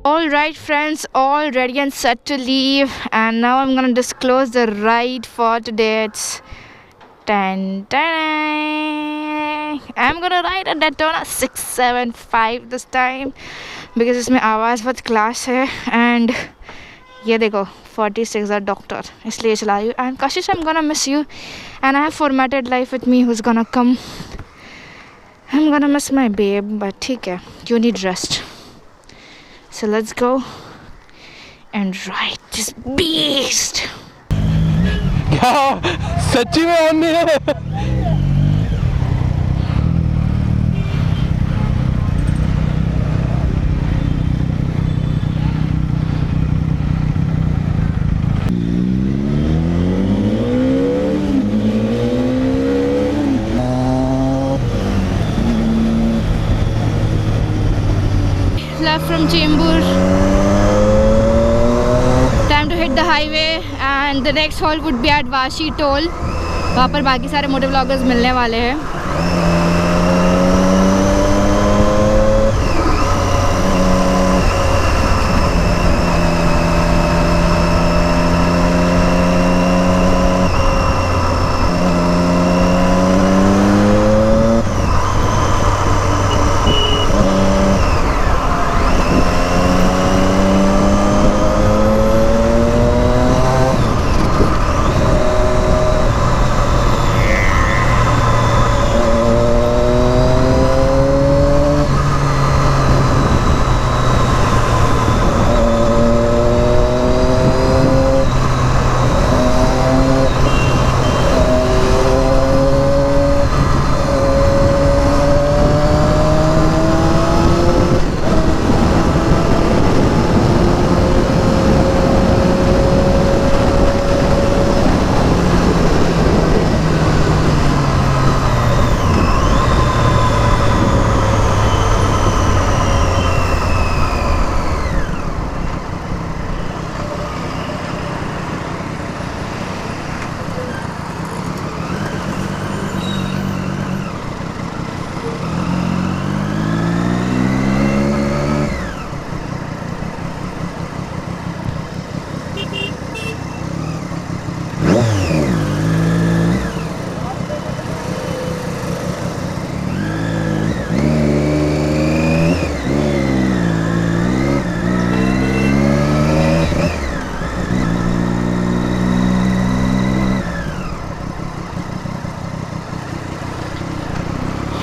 Alright friends, all ready and set to leave, and now I'm gonna disclose the ride for today. It's I'm gonna ride a Daytona 675 this time because इसमें आवाज़ बहुत class है. And ये देखो 46 are doctor, इसलिए चला रही हूँ. And Kashish, I'm gonna miss you, and I have formatted life with me who's gonna come. I'm gonna miss my babe, but ठीक है, you need rest. So let's go and ride this beast. क्या सच्ची में on नहीं है? Left from Chembur. Time to hit the highway, and the next halt would be at Vashi Toll. वहाँ पर बाकी सारे मोटोव्लॉगर्स मिलने वाले हैं.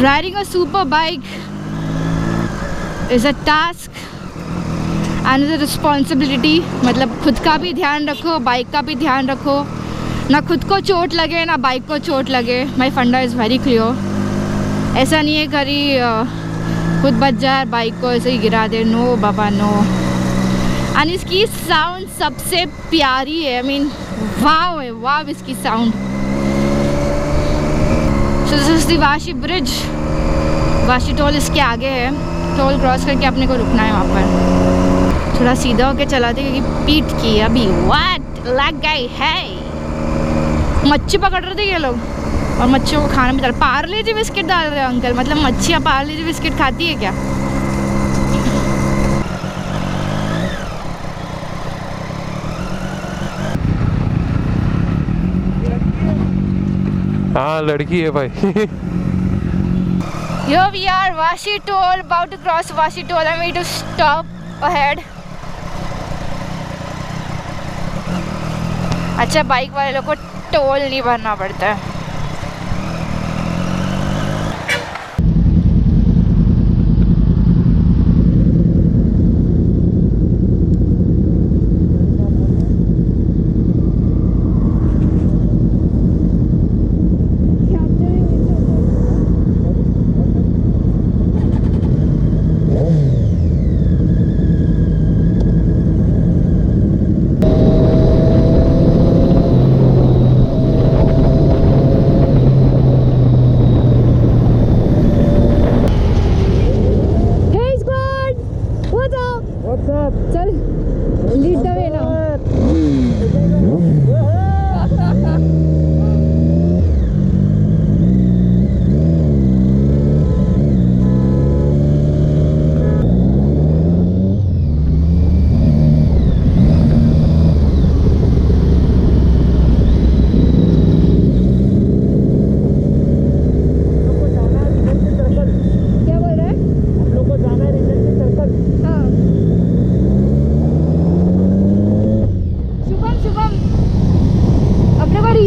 Riding a Superbike is a task and is a responsibility. मतलब खुद का भी ध्यान रखो, बाइक का भी ध्यान रखो, ना खुद को चोट लगे ना बाइक को चोट लगे. My funda is very clear. ऐसा नहीं है करी खुद बच जाए बाइक को ऐसे ही गिरा दे. नो बाबा नो. और इसकी साउंड सबसे प्यारी है. I mean वाव है, वाव इसकी sound. So this is the Vashi Bridge. Vashi toll इसके आगे है. टोल क्रॉस करके अपने को रुकना है वहाँ पर. थोड़ा सीधा होके चलाते क्योंकि पीट की अभी व्हाट लग गई है. मच्छी पकड़ रहे थे ये लोग और मच्छियों को खाना भी डाल. पार्ले जी बिस्किट डाल रहे हैं अंकल. मतलब मच्छियाँ पार्ले जी बिस्किट खाती है क्या? हाँ लड़की है भाई. Here we are, Vashi Toll, about to cross Vashi Toll. I'm going to stop ahead. अच्छा बाइक वाले लोग को टोल नहीं भरना पड़ता है.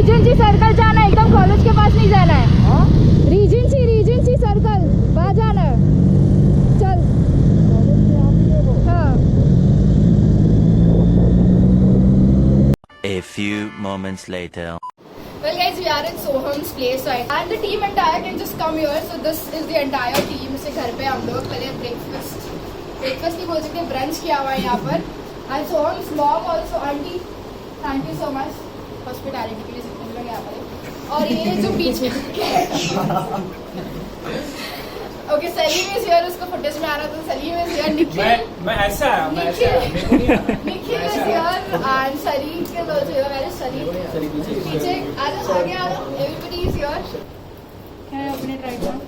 रीजेंसी सर्कल जाना है, एकदम कॉलेज के पास नहीं जाना है। रीजेंसी सर्कल वहाँ जाना है। चल हाँ। A few moments later. Well guys, we are in Soham's place right, and the team entire can just come here. So this is the entire team. इसे घर पे हम लोग पहले ब्रेकफास्ट नहीं बोल सकते, ब्रंच किया हुआ है यहाँ पर। And Soham's mom also, auntie, thank you so much hospitality के लिए, सब लोग यहाँ पर है। और ये जो पीछे ओके सलीम इज हियर, उसको फुटेज में आ रहा था। सलीम इज हियर, मैं ऐसा Nikhil is here and Salim के दो हियर। Where is Salim? पीछे आ जाओ, आगे आ जाओ। Everybody is here. Can I open it right now?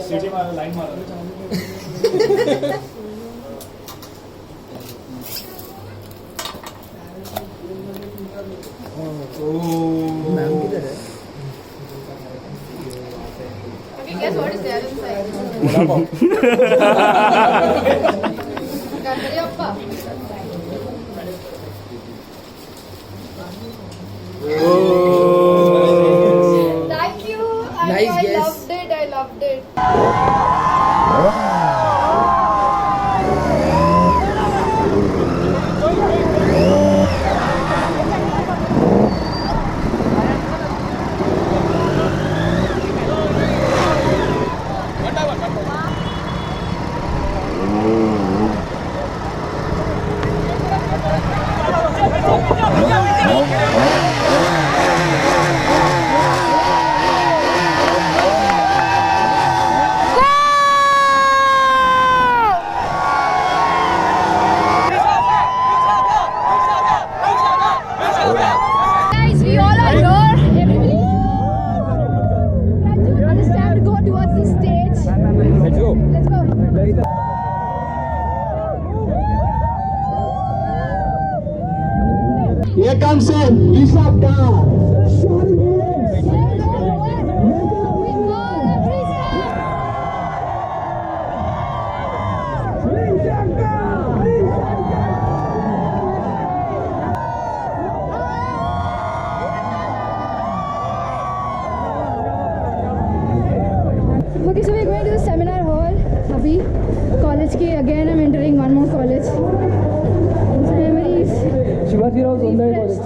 City मारो, लाइन मारो। मैम किधर है? Okay, guess what is there inside? Gandhari appa. Thank you. Nice I guess. loved it. Guys, we all are here. Everybody, understand to go towards the stage. Let's go. Let's go. Here comes Vishakha. Okay, so we're going to the seminar hall. Abhi, college ki again I'm entering one more college. Memories. Shivaji Rao Sunday College.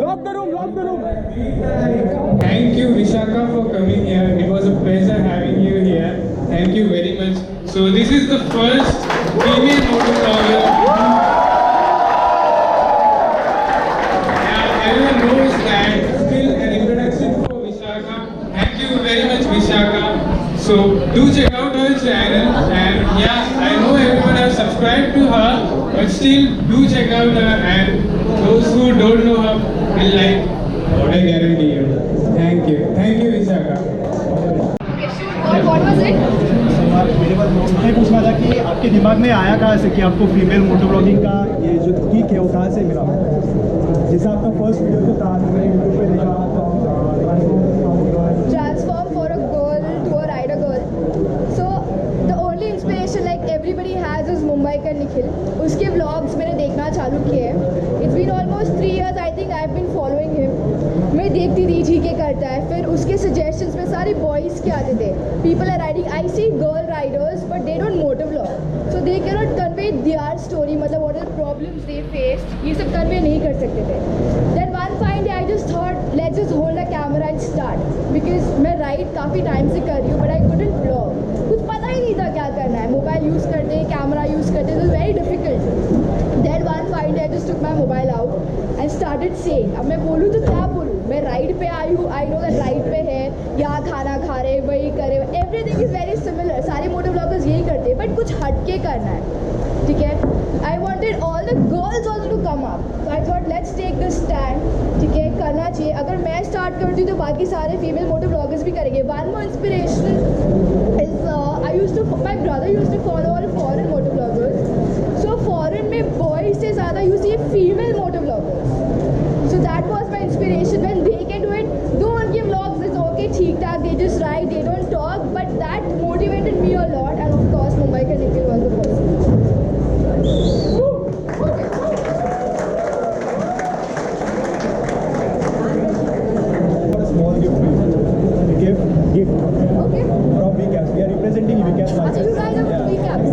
Lock the room. Thank you, Vishakha, for coming here. It was a pleasure having you here. Thank you very much. So this is the first female motovlogger. Yeah, everyone knows that. Still an introduction for Vishakha. Thank you very much, Vishakha. So do check out her channel, and yeah, I know everyone has subscribed to her, but still do check out her, and those who don't know her will like what I guarantee you. Thank you, Vishakha. What was it? मेरे पास मैं पूछना था कि आपके दिमाग में आया कहाँ से कि आपको फीमेल मोटो ब्लॉगिंग का ये जो किक है वो कहाँ से मिला? जैसा आपका फर्स्ट वीडियो जो था मैंने यूट्यूब पे देखा Transform for a girl to a rider girl. So the only inspiration like everybody has is Mumbai का निखिल. उसके vlogs मैंने देखना चालू किए. It's been almost 3 years. I think I've been following him. मैं देखती थी जी के करता है, फिर उसके suggestions में सारे boys के आते थे. People are riding. I see girl riders, but they don't motovlog. So they cannot convey their story. मतलब what are the problems they faced. ये सब convey नहीं कर सकते थे. Then one fine day I just thought let's just hold a camera and start. Because मैं ride काफ़ी time से कर रही हूँ, but I couldn't vlog. कुछ पता ही नहीं था क्या करना है. Mobile use करते, camera use करते, it was very difficult. Then one fine day I just took my mobile out and started saying. अब मैं बोलूँ तो क्या बोलूँ? मैं राइड पे आई हूँ. I know that राइड पे है, यहाँ खाना खा रहे, वही करे. Everything is very similar. सारे मोटो ब्लॉगर्स यही करते हैं, but कुछ हटके करना है. ठीक है? I wanted all the girls also to come up. So I thought let's take this stand. ठीक है? करना चाहिए. अगर मैं स्टार्ट करती हूँ तो बाकी सारे फीमेल मोटो ब्लॉगर्स भी करेंगे. One more inspiration is my brother used to follow all foreign motor bloggers. So foreign में boys से ज़्यादा you see female motor bloggers. So that was my inspiration. When they can do it, though उनके vlogs is okay, ठीक ठाक, they just ride, they don't talk, but that motivated me a lot. And of course Mumbai का Nikhil was the person. Small gift for you. Gift. Okay. From VCAPs. We are representing VCAPs. अच्छा, you guys have recaps.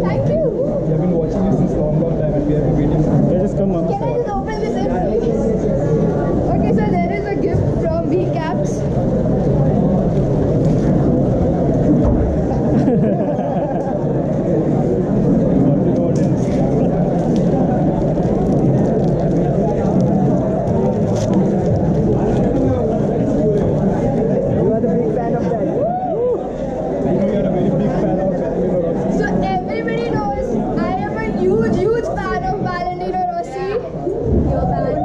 Thank you. We have been watching this since long time and we have been waiting. Let us come on the Can I side. just open this in, please? Okay, so there is a gift from VCAPs. So everybody knows I am a huge fan of Valentino Rossi. Your fan.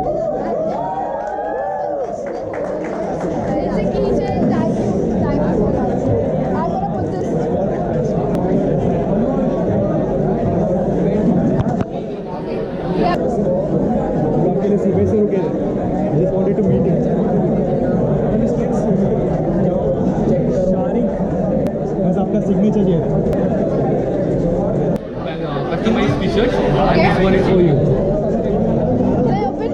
It's a keychain. Thank you so much. I'm gonna put this. Yeah. आपके लिए सुबह से रुके थे. I just wanted to meet him. बस आपका signature चाहिए था. Customized t-shirts, and Okay. this one is for you. Can I open?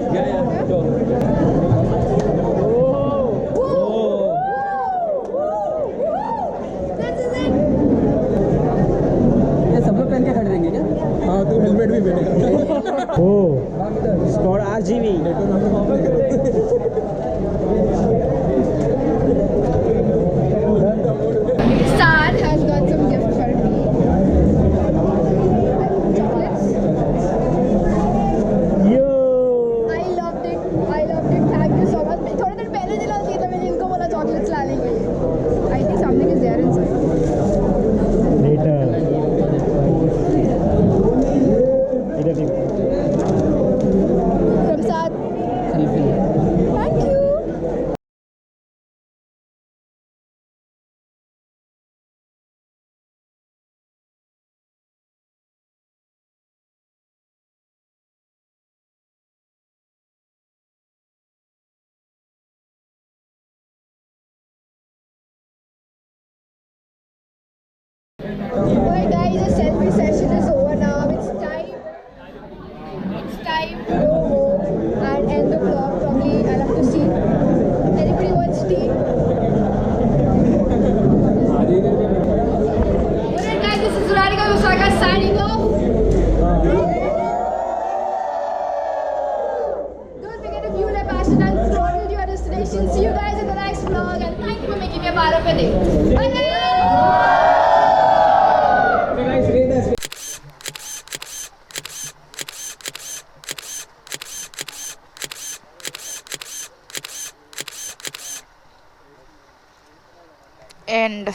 This is it. ये सब लोग पहन के खड़े रहेंगे क्या? हाँ तो हेलमेट भी पहनेगा. Oh Scott RGV Stan has got some gift for me. Chocolates. Yo. I loved it. Thank you so much. थोड़ी देर पहले दिला दिया था मैंने इनको बोला चॉकलेट्स लाने के लिए. I think something is there inside. Later. इधर देखो. Prasad. Thank you. Alright guys, the selfie session is over now. It's time to go home and end the vlog. Probably I'll have to see. Anybody wants tea? Alright guys, this is RiderGirl Vishakha signing off. Don't forget to fuel your passion and throttle your destination. See you guys in the next vlog and thank you for making me a part of your day. Bye guys! End.